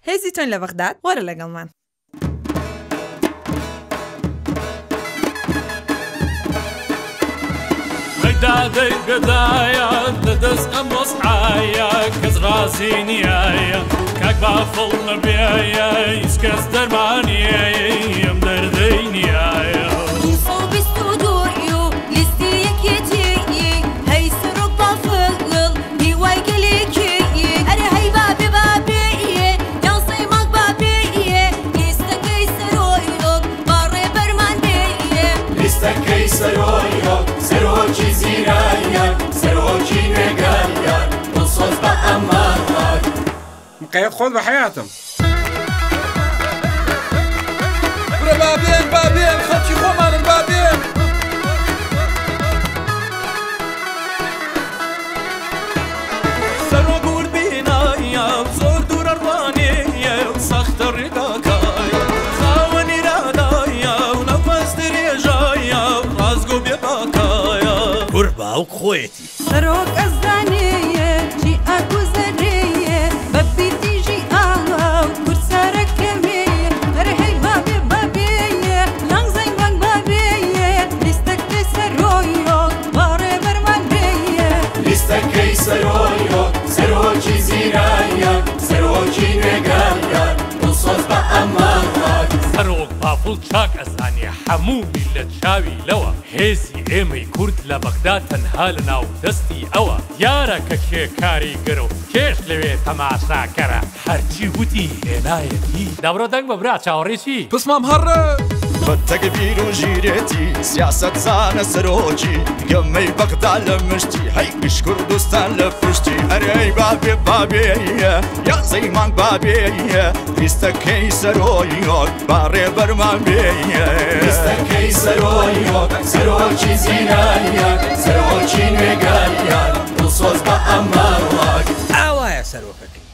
هێزی تۆین لە بەغداد وەرە لەگەڵمان. دادەی گەدایە لەدەست ئەم وەسعایە کەس ڕازی نیایە کاک بافڵ نەبێیە هیچ کەس دەرمانیە ئەم دەردەی نیایە سەرۆکی زیرایە سەرۆکی نوێگەریە دڵسۆز بە ئەمانات مقەیەت خۆت بە حەیاتم برە بابێن خەڵکی خۆمانن بابێن سەرۆک وردبینایە زۆر دوورە ڕوانەیە و سەختە ڕێگاکایە خاوەنی رادایە و نەفەس درێژایە ڕازگۆ بێباکایە باوک خۆیەتی سەرۆک ئەزانەیە چی ئاگوزەرەیە بە بیردیژی ئاوا و کورسارەکەمەیە هەرهەی بابێیە لەنگزەی مەنگ بابێیە لیستەکەی سەرۆیۆک باڕێ بەرمان بێیە لیستەکەی سەرۆیۆک سەرۆکی زیرایە سەرۆکی نوێگەریە دڵسۆز بە ئەمانات سەرۆک بافڵ چاک ئەزانێ هەموو میلەت چاوی لەوە هێزی ئێمەی کورد لە بەغداد تەنها لە ناو دەستی ئەوە یارە کە کێ کاریگەرە و کێش لەوێ تەماشاکەرە هەرچی وتی هێنایەتی دەبڕە دەنگ بە برا چاوەڕێکی پسمام هەڕە بەتەگبیر و ژیرێتی سیاسەت زانە سەرۆکی گەمەی بەغدا لە مشتی هەی گشت کوردستان لە پشتی ئەرەی بابێیە یاسەی مانگ بابێیە لیستەکەی سەرۆیۆک باڕێ بەرمان بێیە لیستەکەی سەرۆیۆک سەرۆکی زیرایە سەرۆکی نوێگەریە دڵسۆز بە ئەمانات ئاوایە سەرۆکەکەی